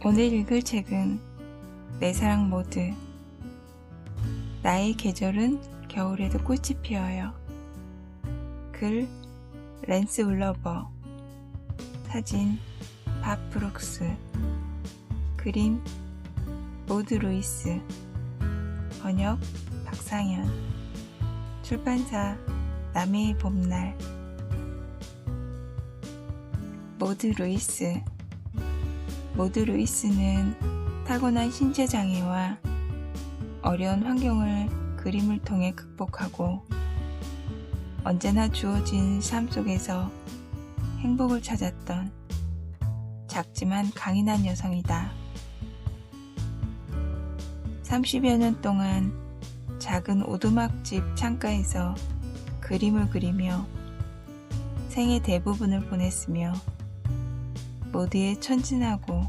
오늘 읽을 책은 내 사랑 모드. 나의 계절은 겨울에도 꽃이 피어요. 글 랜스 울러버. 사진 밥 브룩스. 그림 모드 루이스. 번역 박상현. 출판사 남해의 봄날. 모드 루이스. 모드 루이스는 타고난 신체장애와 어려운 환경을 그림을 통해 극복하고 언제나 주어진 삶 속에서 행복을 찾았던 작지만 강인한 여성이다. 30여 년 동안 작은 오두막집 창가에서 그림을 그리며 생의 대부분을 보냈으며 모두의 천진하고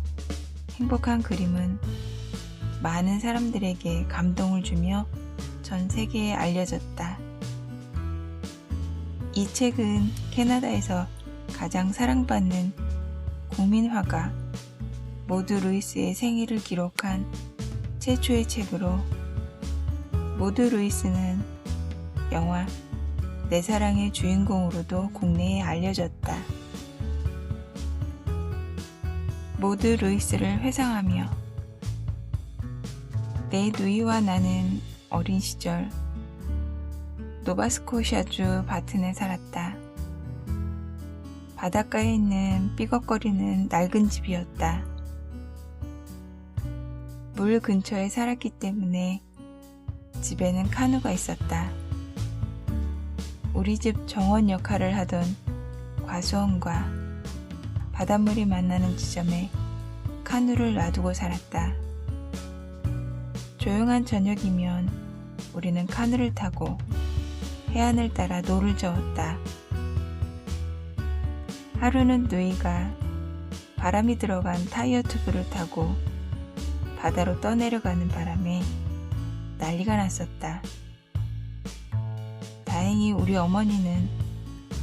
행복한 그림은 많은 사람들에게 감동을 주며 전 세계에 알려졌다. 이 책은 캐나다에서 가장 사랑받는 국민화가 모드 루이스의 생일을 기록한 최초의 책으로, 모드 루이스는 영화 내 사랑의 주인공으로도 국내에 알려졌다. 모드 루이스를 회상하며 내 누이와 나는 어린 시절 노바스코샤주 바튼에 살았다. 바닷가에 있는 삐걱거리는 낡은 집이었다. 물 근처에 살았기 때문에 집에는 카누가 있었다. 우리 집 정원 역할을 하던 과수원과 바닷물이 만나는 지점에 카누를 놔두고 살았다. 조용한 저녁이면 우리는 카누를 타고 해안을 따라 노를 저었다. 하루는 누이가 바람이 들어간 타이어 튜브를 타고 바다로 떠내려가는 바람에 난리가 났었다. 다행히 우리 어머니는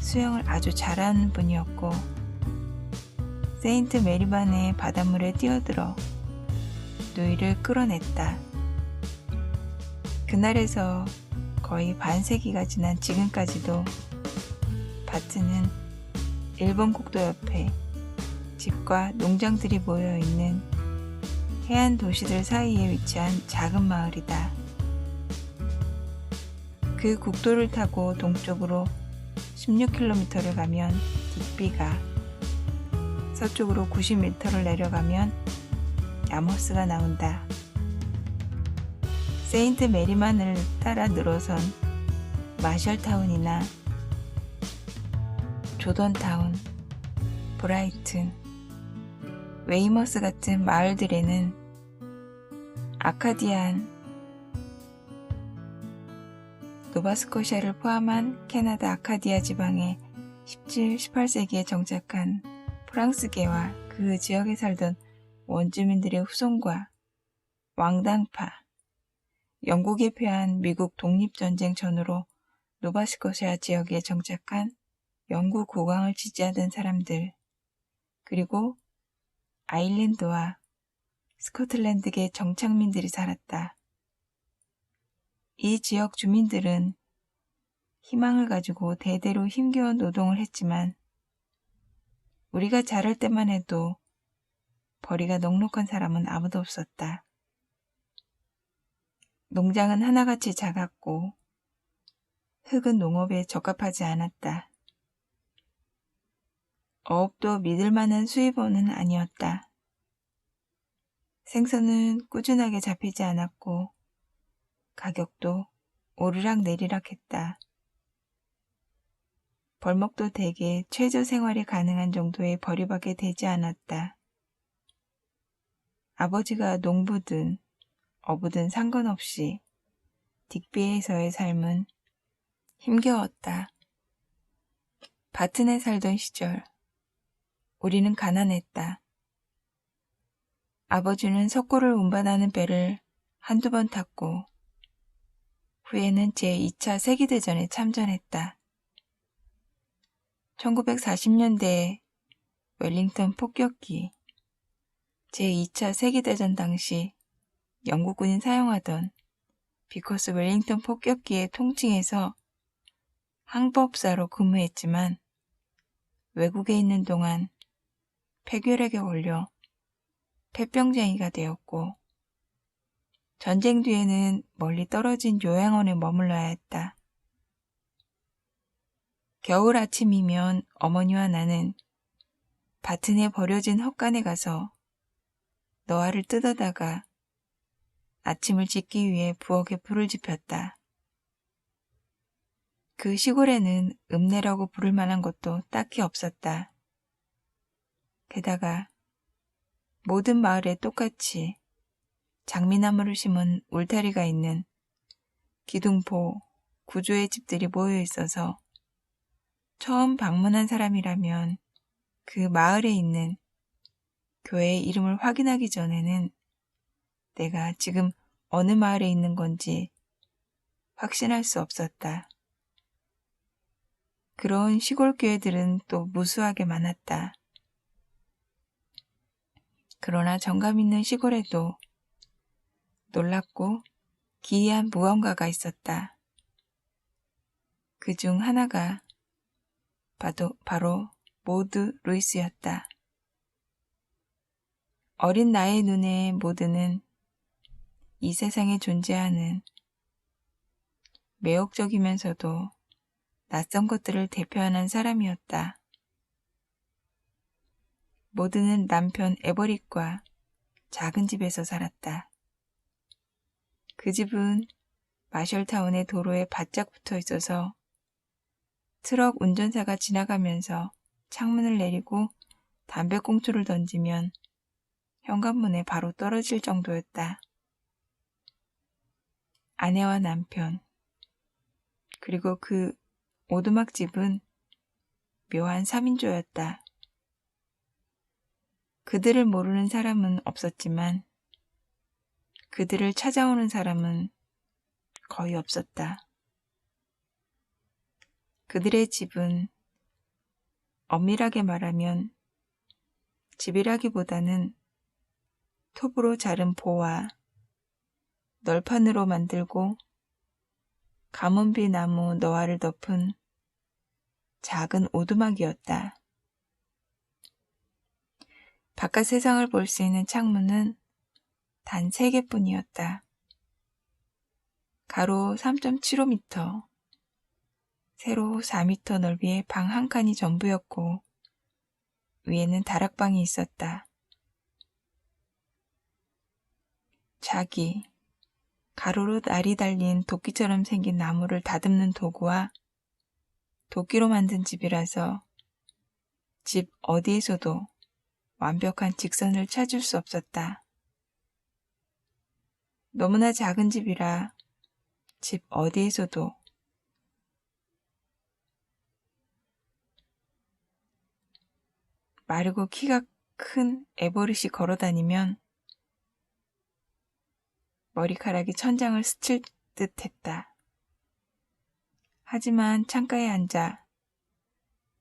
수영을 아주 잘하는 분이었고 세인트 메리반의 바닷물에 뛰어들어 누이를 끌어냈다. 그날에서 거의 반세기가 지난 지금까지도 바튼은 일본 국도 옆에 집과 농장들이 모여있는 해안 도시들 사이에 위치한 작은 마을이다. 그 국도를 타고 동쪽으로 16km를 가면 딕비가, 서쪽으로 90m를 내려가면 야머스가 나온다. 세인트 메리만을 따라 늘어선 마셜타운이나 조던타운, 브라이튼, 웨이머스 같은 마을들에는 아카디안, 노바스코샤를 포함한 캐나다 아카디아 지방에 17, 18세기에 정착한 프랑스계와 그 지역에 살던 원주민들의 후손과 왕당파, 영국에 패한 미국 독립전쟁 전후로 노바스코샤 지역에 정착한 영국 국왕을 지지하던 사람들, 그리고 아일랜드와 스코틀랜드계 정착민들이 살았다. 이 지역 주민들은 희망을 가지고 대대로 힘겨운 노동을 했지만 우리가 자랄 때만 해도 벌이가 넉넉한 사람은 아무도 없었다. 농장은 하나같이 작았고 흙은 농업에 적합하지 않았다. 어업도 믿을 만한 수입원은 아니었다. 생선은 꾸준하게 잡히지 않았고 가격도 오르락 내리락 했다. 벌목도 대개 최저 생활이 가능한 정도의 벌이밖에 되지 않았다. 아버지가 농부든 어부든 상관없이 딕비에서의 삶은 힘겨웠다. 바튼에 살던 시절 우리는 가난했다. 아버지는 석고를 운반하는 배를 한두 번 탔고 후에는 제2차 세계대전에 참전했다. 1940년대에 웰링턴 폭격기, 제2차 세계대전 당시 영국군이 사용하던 비커스 웰링턴 폭격기의 통칭에서 항법사로 근무했지만 외국에 있는 동안 폐결핵에 걸려 폐병쟁이가 되었고 전쟁 뒤에는 멀리 떨어진 요양원에 머물러야 했다. 겨울 아침이면 어머니와 나는 밭은에 버려진 헛간에 가서 너아를 뜯어다가 아침을 짓기 위해 부엌에 불을 지폈다. 그 시골에는 읍내라고 부를 만한 것도 딱히 없었다. 게다가 모든 마을에 똑같이 장미나무를 심은 울타리가 있는 기둥포, 구조의 집들이 모여 있어서 처음 방문한 사람이라면 그 마을에 있는 교회의 이름을 확인하기 전에는 내가 지금 어느 마을에 있는 건지 확신할 수 없었다. 그런 시골 교회들은 또 무수하게 많았다. 그러나 정감 있는 시골에도 놀랍고 기이한 무언가가 있었다. 그중 하나가 바로 모드 루이스였다. 어린 나의 눈에 모드는 이 세상에 존재하는 매혹적이면서도 낯선 것들을 대표하는 사람이었다. 모드는 남편 에버릿과 작은 집에서 살았다. 그 집은 마셜타운의 도로에 바짝 붙어 있어서 트럭 운전사가 지나가면서 창문을 내리고 담배꽁초를 던지면 현관문에 바로 떨어질 정도였다. 아내와 남편, 그리고 그 오두막집은 묘한 3인조였다. 그들을 모르는 사람은 없었지만 그들을 찾아오는 사람은 거의 없었다. 그들의 집은 엄밀하게 말하면 집이라기보다는 톱으로 자른 보와 널판으로 만들고 가문비 나무 너아를 덮은 작은 오두막이었다. 바깥 세상을 볼 수 있는 창문은 단 3개뿐이었다. 가로 3.75m, 세로 4m 넓이의 방 한 칸이 전부였고 위에는 다락방이 있었다. 자기, 가로로 날이 달린 도끼처럼 생긴 나무를 다듬는 도구와 도끼로 만든 집이라서 집 어디에서도 완벽한 직선을 찾을 수 없었다. 너무나 작은 집이라 집 어디에서도 마르고 키가 큰 에버릿이 걸어다니면 머리카락이 천장을 스칠 듯 했다. 하지만 창가에 앉아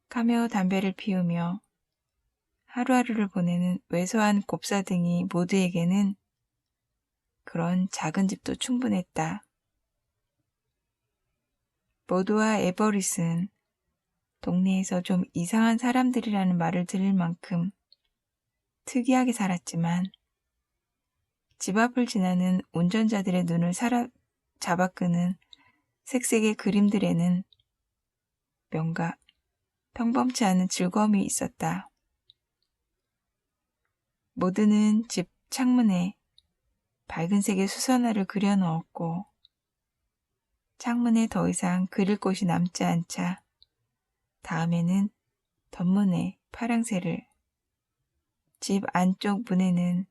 카메오 담배를 피우며 하루하루를 보내는 왜소한 곱사등이 모두에게는 그런 작은 집도 충분했다. 모두와 에버릿은 동네에서 좀 이상한 사람들이라는 말을 들을 만큼 특이하게 살았지만 집 앞을 지나는 운전자들의 눈을 잡아끄는 색색의 그림들에는 뭔가 평범치 않은 즐거움이 있었다. 모두는 집 창문에 밝은 색의 수선화를 그려 넣었고 창문에 더 이상 그릴 곳이 남지 않자 다음에는 덧문에 파랑새를, 집 안쪽 문에는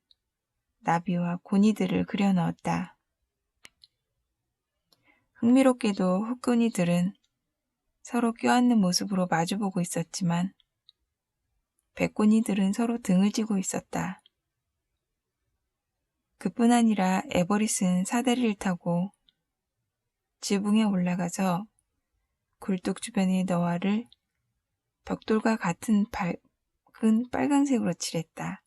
나비와 고니들을 그려 넣었다. 흥미롭게도 흑고니들은 서로 껴안는 모습으로 마주보고 있었지만 백고니들은 서로 등을 쥐고 있었다. 그뿐 아니라 에버릿은 사다리를 타고 지붕에 올라가서 굴뚝 주변의 너아를 벽돌과 같은 밝은 빨간색으로 칠했다.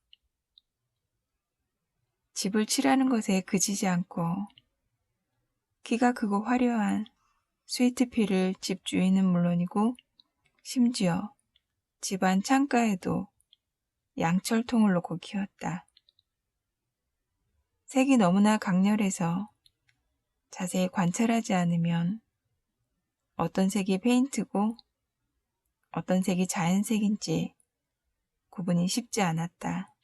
집을 칠하는 것에 그치지 않고 키가 크고 화려한 스위트피를 집 주인은 물론이고 심지어 집안 창가에도 양철통을 놓고 키웠다. 색이 너무나 강렬해서 자세히 관찰하지 않으면 어떤 색이 페인트고 어떤 색이 자연색인지 구분이 쉽지 않았다.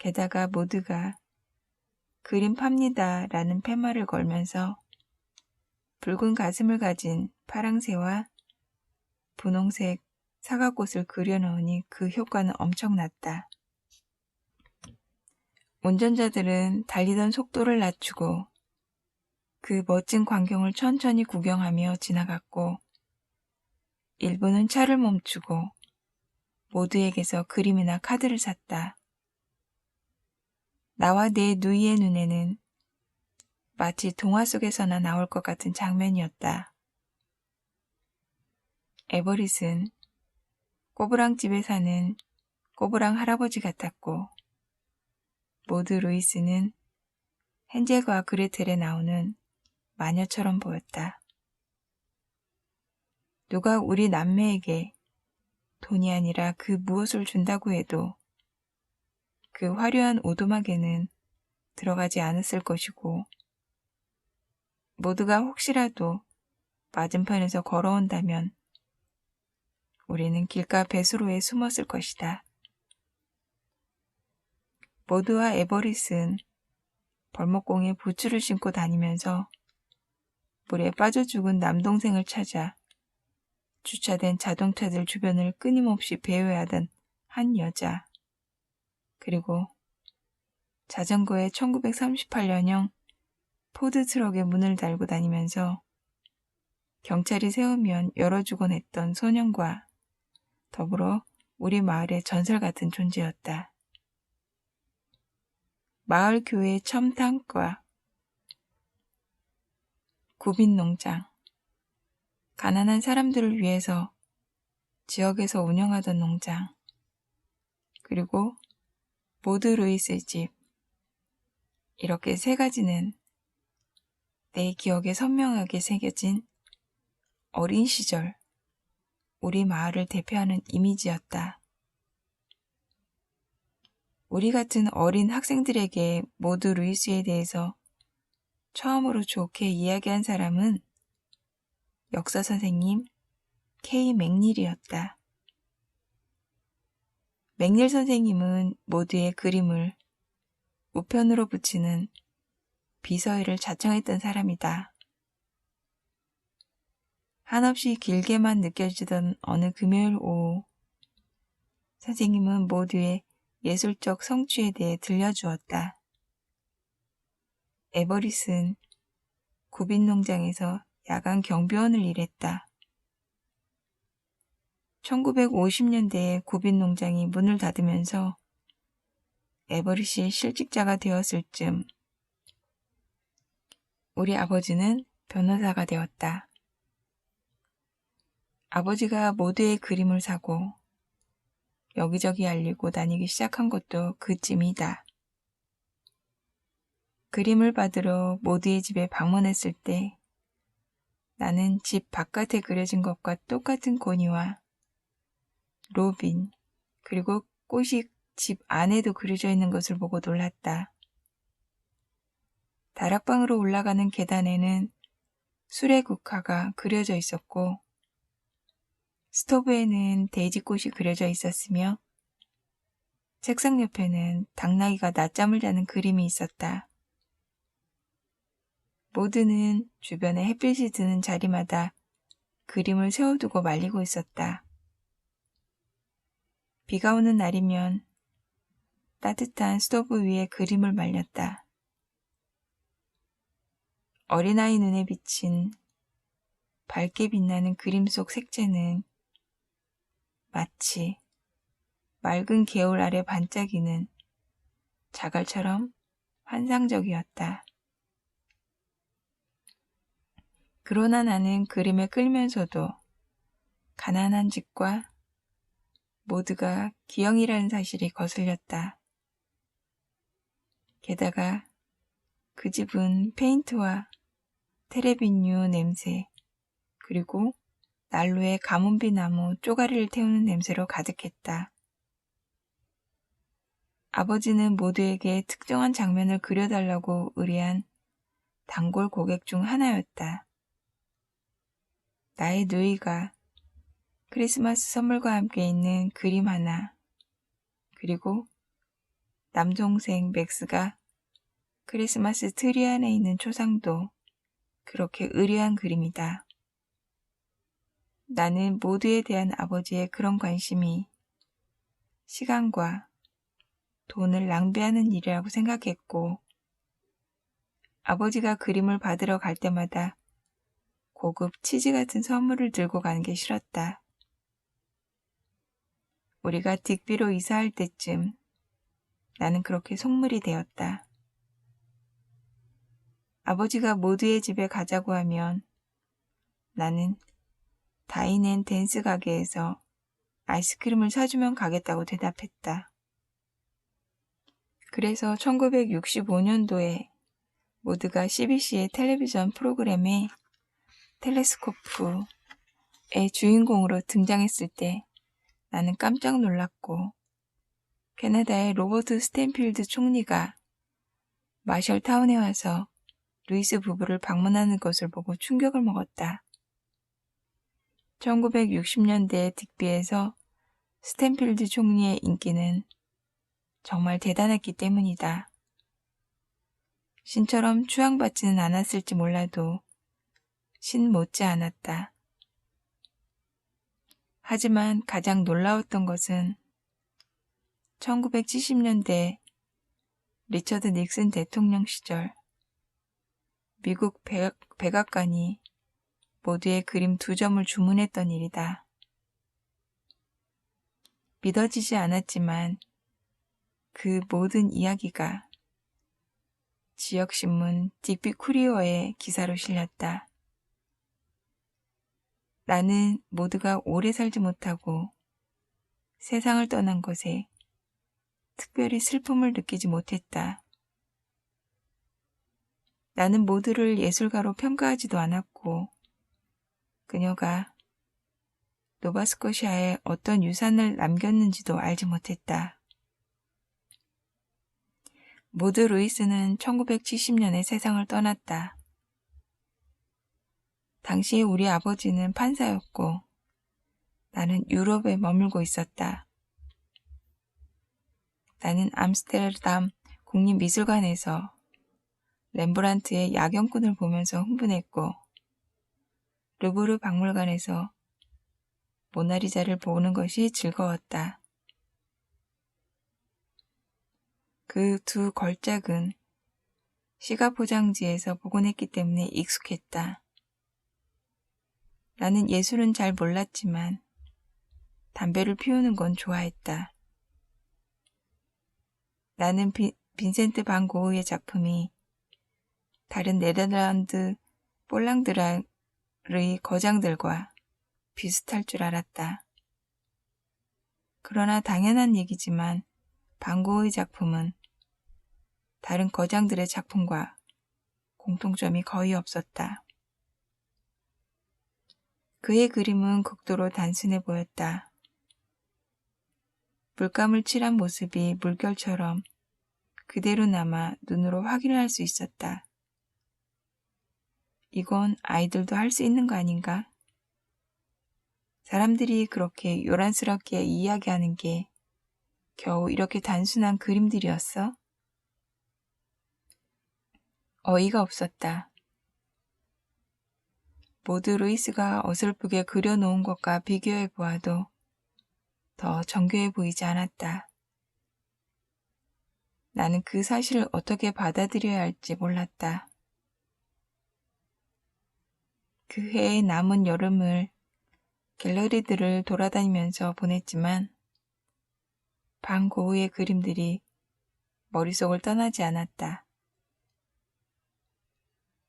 게다가 모두가 그림 팝니다 라는 팻말을 걸면서 붉은 가슴을 가진 파랑새와 분홍색 사과꽃을 그려놓으니 그 효과는 엄청났다. 운전자들은 달리던 속도를 낮추고 그 멋진 광경을 천천히 구경하며 지나갔고 일부는 차를 멈추고 모두에게서 그림이나 카드를 샀다. 나와 내 누이의 눈에는 마치 동화 속에서나 나올 것 같은 장면이었다. 에버릿은 꼬부랑집에 사는 꼬부랑 할아버지 같았고 모드 루이스는 헨젤과 그레텔에 나오는 마녀처럼 보였다. 누가 우리 남매에게 돈이 아니라 그 무엇을 준다고 해도 그 화려한 오두막에는 들어가지 않았을 것이고 모두가 혹시라도 맞은편에서 걸어온다면 우리는 길가 배수로에 숨었을 것이다. 모두와 에버릿은 벌목공에 부츠를 신고 다니면서 물에 빠져 죽은 남동생을 찾아 주차된 자동차들 주변을 끊임없이 배회하던 한 여자, 그리고 자전거에 1938년형 포드 트럭에 문을 달고 다니면서 경찰이 세우면 열어주곤 했던 소년과 더불어 우리 마을의 전설 같은 존재였다. 마을 교회 첨단과 구빈농장, 가난한 사람들을 위해서 지역에서 운영하던 농장, 그리고 모드 루이스의 집, 이렇게 세 가지는 내 기억에 선명하게 새겨진 어린 시절 우리 마을을 대표하는 이미지였다. 우리 같은 어린 학생들에게 모드 루이스에 대해서 처음으로 좋게 이야기한 사람은 역사 선생님 K. 맥닐이었다. 맥닐 선생님은 모두의 그림을 우편으로 붙이는 비서일을 자청했던 사람이다. 한없이 길게만 느껴지던 어느 금요일 오후, 선생님은 모두의 예술적 성취에 대해 들려주었다. 에버릿은 구빈농장에서 야간 경비원을 일했다. 1950년대에 구빈농장이 문을 닫으면서 에버릿이 실직자가 되었을 즈음 우리 아버지는 변호사가 되었다. 아버지가 모두의 그림을 사고 여기저기 알리고 다니기 시작한 것도 그쯤이다. 그림을 받으러 모두의 집에 방문했을 때 나는 집 바깥에 그려진 것과 똑같은 고니와 로빈, 그리고 꽃이 집 안에도 그려져 있는 것을 보고 놀랐다. 다락방으로 올라가는 계단에는 수레국화가 그려져 있었고 스토브에는 데이지꽃이 그려져 있었으며 책상 옆에는 당나귀가 낮잠을 자는 그림이 있었다. 모두는 주변에 햇빛이 드는 자리마다 그림을 세워두고 말리고 있었다. 비가 오는 날이면 따뜻한 스토브 위에 그림을 말렸다. 어린아이 눈에 비친 밝게 빛나는 그림 속 색채는 마치 맑은 개울 아래 반짝이는 자갈처럼 환상적이었다. 그러나 나는 그림에 끌면서도 가난한 집과 모두가 기형이라는 사실이 거슬렸다. 게다가 그 집은 페인트와 테레빈유 냄새, 그리고 난로에 가문비 나무 쪼가리를 태우는 냄새로 가득했다. 아버지는 모두에게 특정한 장면을 그려달라고 의뢰한 단골 고객 중 하나였다. 나의 누이가 크리스마스 선물과 함께 있는 그림 하나, 그리고 남동생 맥스가 크리스마스 트리 안에 있는 초상도 그렇게 의뢰한 그림이다. 나는 모두에 대한 아버지의 그런 관심이 시간과 돈을 낭비하는 일이라고 생각했고, 아버지가 그림을 받으러 갈 때마다 고급 치즈 같은 선물을 들고 가는 게 싫었다. 우리가 딕비로 이사할 때쯤 나는 그렇게 속물이 되었다. 아버지가 모두의 집에 가자고 하면 나는 다인앤 댄스 가게에서 아이스크림을 사주면 가겠다고 대답했다. 그래서 1965년도에 모두가 CBC의 텔레비전 프로그램에 텔레스코프의 주인공으로 등장했을 때 나는 깜짝 놀랐고, 캐나다의 로버트 스탠필드 총리가 마셜타운에 와서 루이스 부부를 방문하는 것을 보고 충격을 먹었다. 1960년대 딕비에서 스탠필드 총리의 인기는 정말 대단했기 때문이다. 신처럼 추앙받지는 않았을지 몰라도 신 못지 않았다. 하지만 가장 놀라웠던 것은 1970년대 리처드 닉슨 대통령 시절 미국 백악관이 모두의 그림 2점을 주문했던 일이다. 믿어지지 않았지만 그 모든 이야기가 지역신문 딕비 쿠리어의 기사로 실렸다. 나는 모두가 오래 살지 못하고 세상을 떠난 것에 특별히 슬픔을 느끼지 못했다. 나는 모두를 예술가로 평가하지도 않았고, 그녀가 노바스코시아에 어떤 유산을 남겼는지도 알지 못했다. 모드 루이스는 1970년에 세상을 떠났다. 당시에 우리 아버지는 판사였고 나는 유럽에 머물고 있었다. 나는 암스테르담 국립미술관에서 렘브란트의 야경꾼을 보면서 흥분했고, 루브르 박물관에서 모나리자를 보는 것이 즐거웠다. 그 두 걸작은 시가 포장지에서 복원했기 때문에 익숙했다. 나는 예술은 잘 몰랐지만 담배를 피우는 건 좋아했다. 나는 빈센트 반 고흐의 작품이 다른 네덜란드 볼랑드라의 거장들과 비슷할 줄 알았다. 그러나 당연한 얘기지만 반 고흐의 작품은 다른 거장들의 작품과 공통점이 거의 없었다. 그의 그림은 극도로 단순해 보였다. 물감을 칠한 모습이 물결처럼 그대로 남아 눈으로 확인을 할 수 있었다. 이건 아이들도 할 수 있는 거 아닌가? 사람들이 그렇게 요란스럽게 이야기하는 게 겨우 이렇게 단순한 그림들이었어? 어이가 없었다. 모두 루이스가 어설프게 그려놓은 것과 비교해 보아도 더 정교해 보이지 않았다. 나는 그 사실을 어떻게 받아들여야 할지 몰랐다. 그 해의 남은 여름을 갤러리들을 돌아다니면서 보냈지만 반 고흐의 그림들이 머릿속을 떠나지 않았다.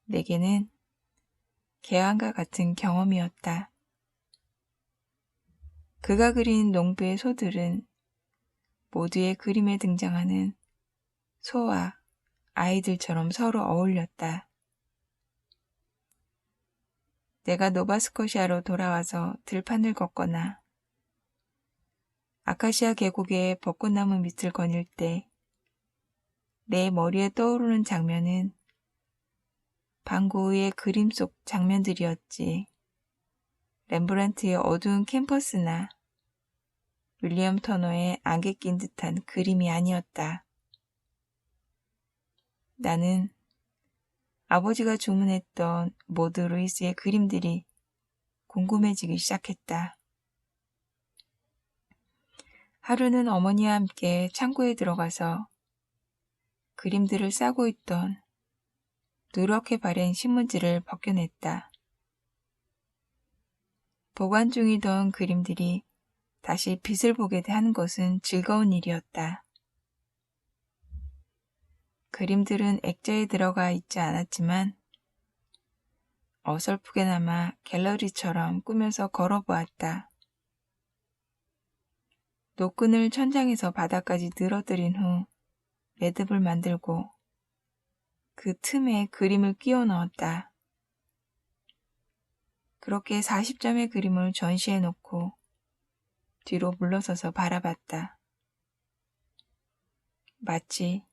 내게는 개왕과 같은 경험이었다. 그가 그린 농부의 소들은 모두의 그림에 등장하는 소와 아이들처럼 서로 어울렸다. 내가 노바스코시아로 돌아와서 들판을 걷거나 아카시아 계곡의 벚꽃나무 밑을 거닐 때 내 머리에 떠오르는 장면은 방고흐의 그림 속 장면들이었지. 렘브란트의 어두운 캠퍼스나 윌리엄 터너의 안개 낀 듯한 그림이 아니었다. 나는 아버지가 주문했던 모드 루이스의 그림들이 궁금해지기 시작했다. 하루는 어머니와 함께 창고에 들어가서 그림들을 싸고 있던 누렇게 바랜 신문지를 벗겨냈다. 보관 중이던 그림들이 다시 빛을 보게 하는 것은 즐거운 일이었다. 그림들은 액자에 들어가 있지 않았지만 어설프게나마 갤러리처럼 꾸며서 걸어보았다. 노끈을 천장에서 바닥까지 늘어뜨린 후 매듭을 만들고 그 틈에 그림을 끼워 넣었다. 그렇게 40점의 그림을 전시해 놓고 뒤로 물러서서 바라봤다. 마치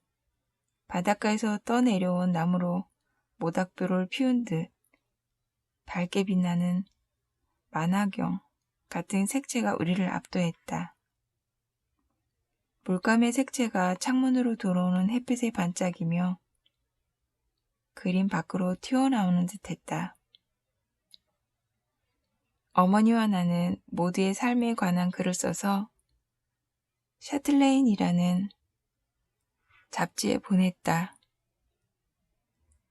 바닷가에서 떠내려온 나무로 모닥불을 피운 듯 밝게 빛나는 만화경 같은 색채가 우리를 압도했다. 물감의 색채가 창문으로 들어오는 햇빛에 반짝이며 그림 밖으로 튀어나오는 듯했다. 어머니와 나는 모두의 삶에 관한 글을 써서 샤틀레인이라는 잡지에 보냈다.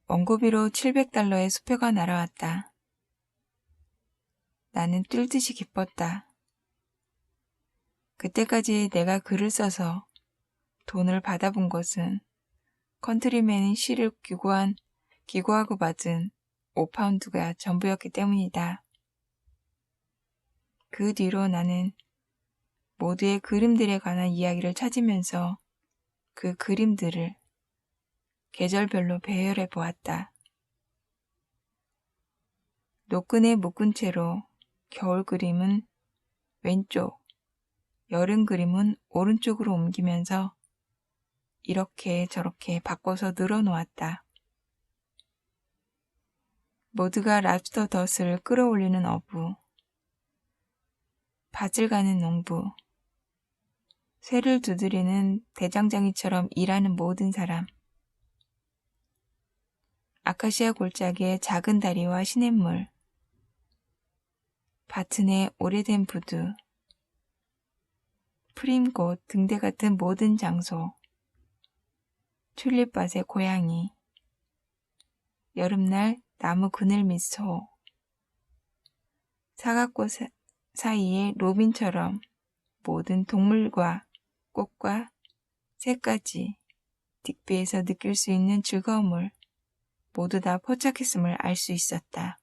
원고비로 $700의 수표가 날아왔다. 나는 뛸 듯이 기뻤다. 그때까지 내가 글을 써서 돈을 받아본 것은 컨트리맨인 시를 기고하고 받은 5파운드가 전부였기 때문이다. 그 뒤로 나는 모두의 그림들에 관한 이야기를 찾으면서 그 그림들을 계절별로 배열해 보았다. 노끈에 묶은 채로 겨울 그림은 왼쪽, 여름 그림은 오른쪽으로 옮기면서 이렇게 저렇게 바꿔서 늘어놓았다. 모두가 랍스터 덫을 끌어올리는 어부, 밭을 가는 농부, 쇠를 두드리는 대장장이처럼 일하는 모든 사람, 아카시아 골짜기의 작은 다리와 시냇물, 밭은의 오래된 부두, 프림꽃 등대 같은 모든 장소, 튤립밭의 고양이, 여름날 나무 그늘 밑 소, 사과꽃 사이에 로빈처럼 모든 동물과 꽃과 새까지 dig비에서 느낄 수 있는 즐거움을 모두 다 포착했음을 알 수 있었다.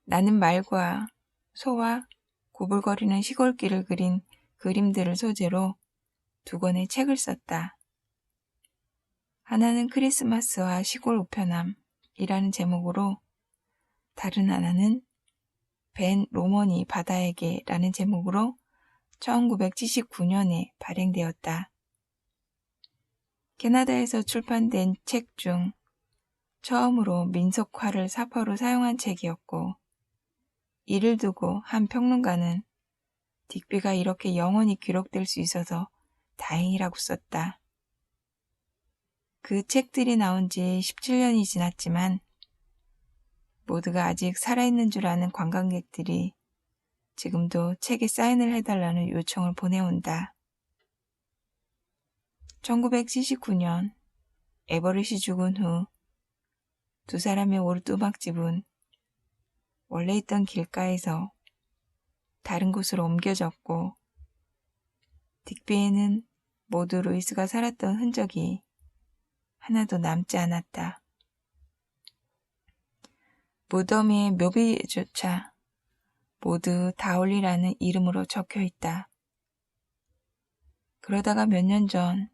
나는 말과 소와 구불거리는 시골길을 그린 그림들을 소재로 2권의 책을 썼다. 하나는 크리스마스와 시골 우편함이라는 제목으로, 다른 하나는 벤 로머니 바다에게라는 제목으로 1979년에 발행되었다. 캐나다에서 출판된 책 중 처음으로 민속화를 사파로 사용한 책이었고, 이를 두고 한 평론가는 딕비가 이렇게 영원히 기록될 수 있어서 다행이라고 썼다. 그 책들이 나온 지 17년이 지났지만 모두가 아직 살아있는 줄 아는 관광객들이 지금도 책에 사인을 해달라는 요청을 보내온다. 1979년 에버릿이 죽은 후 2사람의 오르뚜막집은 원래 있던 길가에서 다른 곳으로 옮겨졌고, 딕비에는 모두 루이스가 살았던 흔적이 하나도 남지 않았다. 무덤의 묘비조차 모두 다올리라는 이름으로 적혀 있다. 그러다가 몇 년 전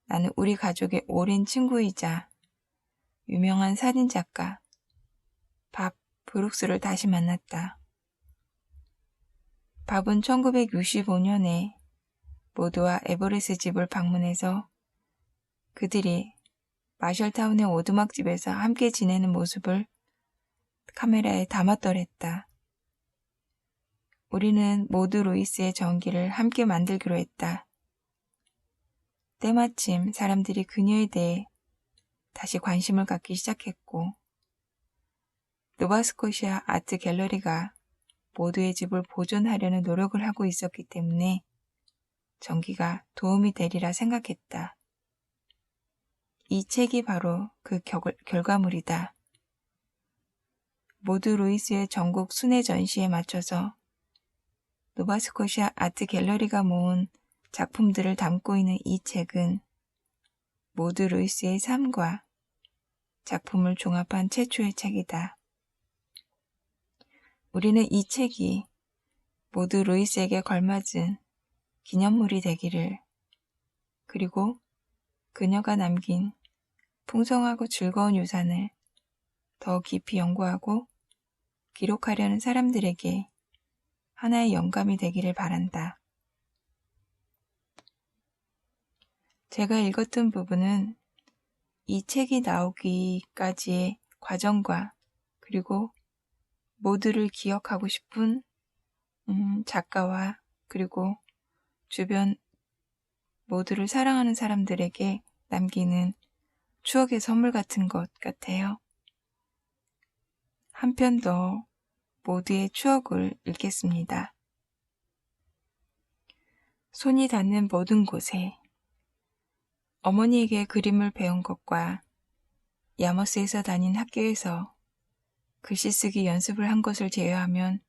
나는 우리 가족의 오랜 친구이자 유명한 사진작가 밥 브룩스를 다시 만났다. 밥은 1965년에 모두와 에버리스 집을 방문해서 그들이 마셜타운의 오두막집에서 함께 지내는 모습을 카메라에 담았더랬다. 우리는 모두 루이스의 전기를 함께 만들기로 했다. 때마침 사람들이 그녀에 대해 다시 관심을 갖기 시작했고 노바스코시아 아트 갤러리가 모두의 집을 보존하려는 노력을 하고 있었기 때문에 전기가 도움이 되리라 생각했다. 이 책이 바로 그 결과물이다. 모두 루이스의 전국 순회 전시에 맞춰서 노바스코시아 아트 갤러리가 모은 작품들을 담고 있는 이 책은 모두 루이스의 삶과 작품을 종합한 최초의 책이다. 우리는 이 책이 모두 루이스에게 걸맞은 기념물이 되기를, 그리고 그녀가 남긴 풍성하고 즐거운 유산을 더 깊이 연구하고 기록하려는 사람들에게 하나의 영감이 되기를 바란다. 제가 읽었던 부분은 이 책이 나오기까지의 과정과 그리고 모두를 기억하고 싶은 작가와 그리고 주변 모두를 사랑하는 사람들에게 남기는 추억의 선물 같은 것 같아요. 한 편 더 모두의 추억을 읽겠습니다. 손이 닿는 모든 곳에 어머니에게 그림을 배운 것과 야머스에서 다닌 학교에서 글씨 쓰기 연습을 한 것을 제외하면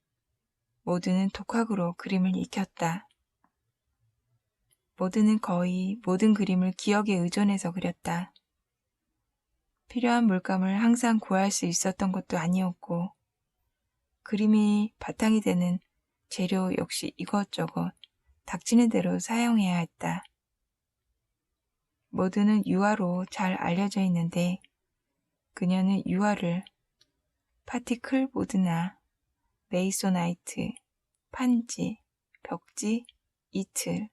모두는 독학으로 그림을 익혔다. 모두는 거의 모든 그림을 기억에 의존해서 그렸다. 필요한 물감을 항상 구할 수 있었던 것도 아니었고 그림이 바탕이 되는 재료 역시 이것저것 닥치는 대로 사용해야 했다. 모두는 유화로 잘 알려져 있는데 그녀는 유화를 파티클보드나 메이소나이트, 판지, 벽지, 이틀,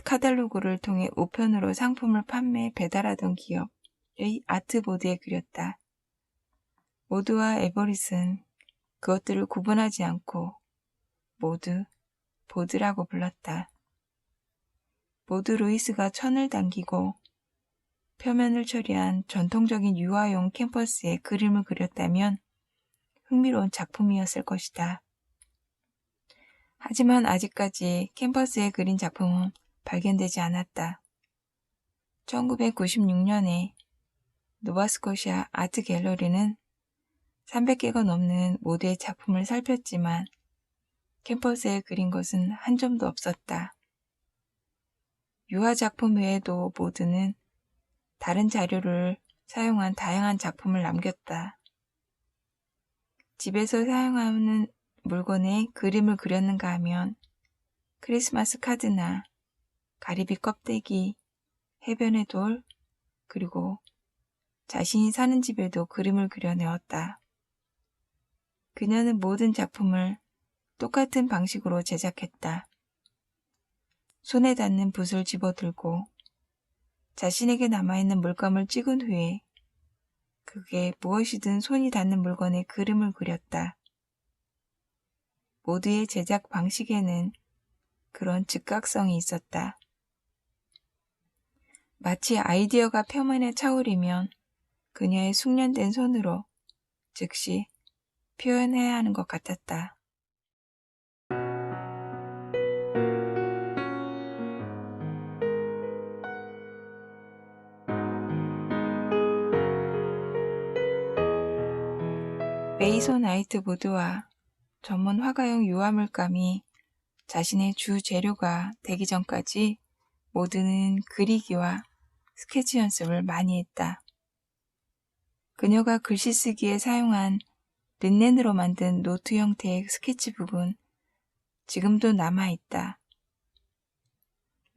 카탈로그를 통해 우편으로 상품을 판매, 배달하던 기업의 아트보드에 그렸다. 모두와 에버릿은 그것들을 구분하지 않고 모두 보드라고 불렀다. 모두 루이스가 천을 당기고 표면을 처리한 전통적인 유화용 캔버스에 그림을 그렸다면 흥미로운 작품이었을 것이다. 하지만 아직까지 캔버스에 그린 작품은 발견되지 않았다. 1996년에 노바스코시아 아트 갤러리는 300개가 넘는 모두의 작품을 살폈지만 캔버스에 그린 것은 한 점도 없었다. 유화 작품 외에도 모두는 다른 자료를 사용한 다양한 작품을 남겼다. 집에서 사용하는 물건에 그림을 그렸는가 하면 크리스마스 카드나 가리비 껍데기, 해변의 돌, 그리고 자신이 사는 집에도 그림을 그려내었다. 그녀는 모든 작품을 똑같은 방식으로 제작했다. 손에 닿는 붓을 집어들고 자신에게 남아있는 물감을 찍은 후에 그게 무엇이든 손이 닿는 물건에 그림을 그렸다. 모두의 제작 방식에는 그런 즉각성이 있었다. 마치 아이디어가 표면에 차오르면 그녀의 숙련된 손으로 즉시 표현해야 하는 것 같았다. 메이소나이트 보드와 전문 화가용 유화물감이 자신의 주 재료가 되기 전까지 모두는 그리기와 스케치 연습을 많이 했다. 그녀가 글씨 쓰기에 사용한 린넨으로 만든 노트 형태의 스케치북은 지금도 남아있다.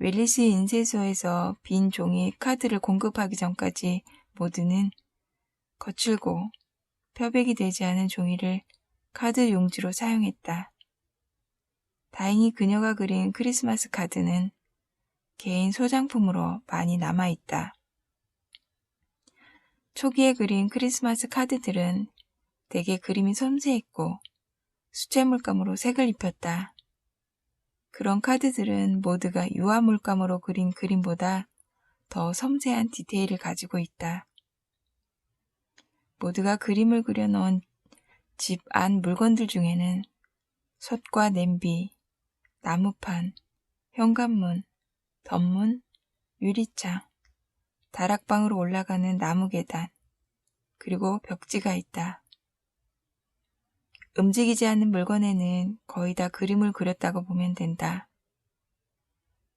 웰리스 인쇄소에서 빈 종이 카드를 공급하기 전까지 모두는 거칠고 표백이 되지 않은 종이를 카드 용지로 사용했다. 다행히 그녀가 그린 크리스마스 카드는 개인 소장품으로 많이 남아있다. 초기에 그린 크리스마스 카드들은 대개 그림이 섬세했고 수채 물감으로 색을 입혔다. 그런 카드들은 모두가 유화 물감으로 그린 그림보다 더 섬세한 디테일을 가지고 있다. 모두가 그림을 그려놓은 집 안 물건들 중에는 솥과 냄비, 나무판, 현관문, 덧문, 유리창, 다락방으로 올라가는 나무 계단, 그리고 벽지가 있다. 움직이지 않는 물건에는 거의 다 그림을 그렸다고 보면 된다.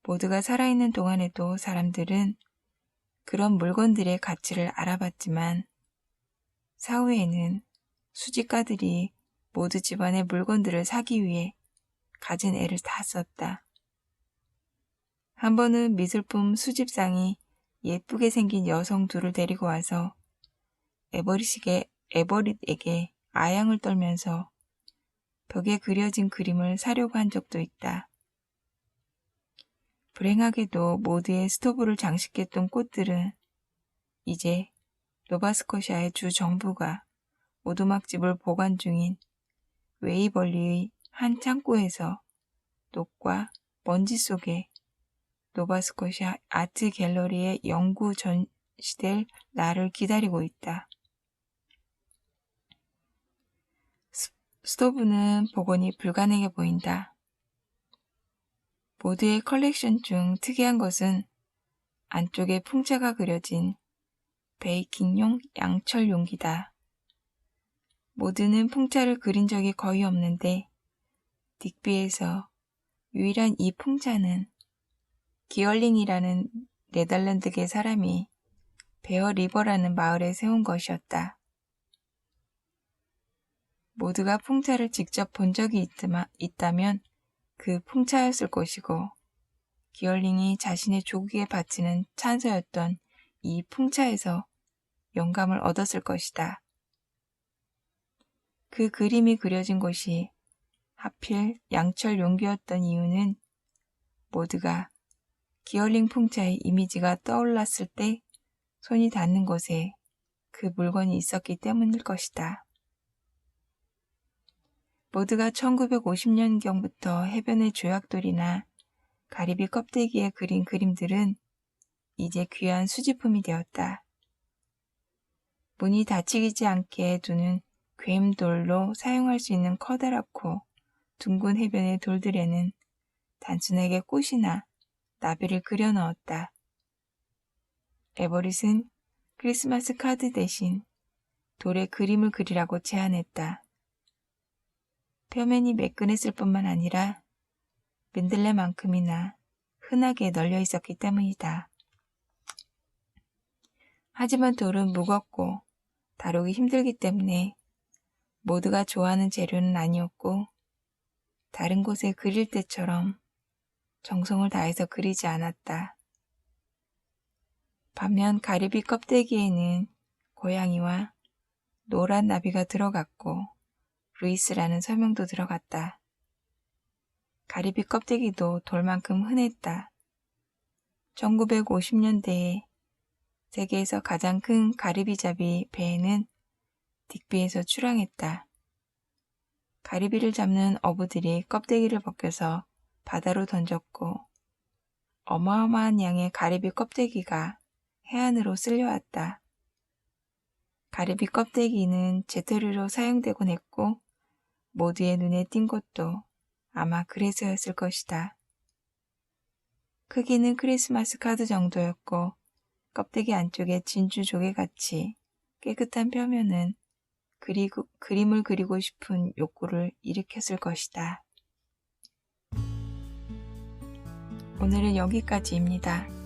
모두가 살아있는 동안에도 사람들은 그런 물건들의 가치를 알아봤지만 사후에는 수집가들이 모두 집안의 물건들을 사기 위해 가진 애를 다 썼다. 한 번은 미술품 수집상이 예쁘게 생긴 여성 둘을 데리고 와서 에버릿에게 아양을 떨면서 벽에 그려진 그림을 사려고 한 적도 있다. 불행하게도 모두의 스토브를 장식했던 꽃들은 이제 노바스코샤의 주 정부가 오두막집을 보관 중인 웨이벌리의 한 창고에서 녹과 먼지 속에 노바스코샤 아트 갤러리에 연구 전시될 날을 기다리고 있다. 스토브는 복원이 불가능해 보인다. 모두의 컬렉션 중 특이한 것은 안쪽에 풍차가 그려진 베이킹용 양철 용기다. 모두는 풍차를 그린 적이 거의 없는데 딕비에서 유일한 이 풍차는 기얼링이라는 네덜란드계 사람이 베어 리버라는 마을에 세운 것이었다. 모두가 풍차를 직접 본 적이 있다면 그 풍차였을 것이고 기얼링이 자신의 조국에 바치는 찬서였던 이 풍차에서 영감을 얻었을 것이다. 그 그림이 그려진 곳이 하필 양철 용기였던 이유는 모두가 기얼링 풍차의 이미지가 떠올랐을 때 손이 닿는 곳에 그 물건이 있었기 때문일 것이다. 모두가 1950년경부터 해변의 조약돌이나 가리비 껍데기에 그린 그림들은 이제 귀한 수집품이 되었다. 문이 닫히지 않게 두는 괸돌로 사용할 수 있는 커다랗고 둥근 해변의 돌들에는 단순하게 꽃이나 나비를 그려 넣었다. 에버릿은 크리스마스 카드 대신 돌에 그림을 그리라고 제안했다. 표면이 매끈했을 뿐만 아니라 민들레만큼이나 흔하게 널려 있었기 때문이다. 하지만 돌은 무겁고 다루기 힘들기 때문에 모두가 좋아하는 재료는 아니었고 다른 곳에 그릴 때처럼 정성을 다해서 그리지 않았다. 반면 가리비 껍데기에는 고양이와 노란 나비가 들어갔고 루이스라는 설명도 들어갔다. 가리비 껍데기도 돌만큼 흔했다. 1950년대에 세계에서 가장 큰 가리비잡이 배에는 딕비에서 출항했다. 가리비를 잡는 어부들이 껍데기를 벗겨서 바다로 던졌고 어마어마한 양의 가리비 껍데기가 해안으로 쓸려왔다. 가리비 껍데기는 재떨이로 사용되곤 했고 모두의 눈에 띈 것도 아마 그래서였을 것이다. 크기는 크리스마스 카드 정도였고 껍데기 안쪽에 진주 조개같이 깨끗한 표면은 그림을 그리고 싶은 욕구를 일으켰을 것이다. 오늘은 여기까지입니다.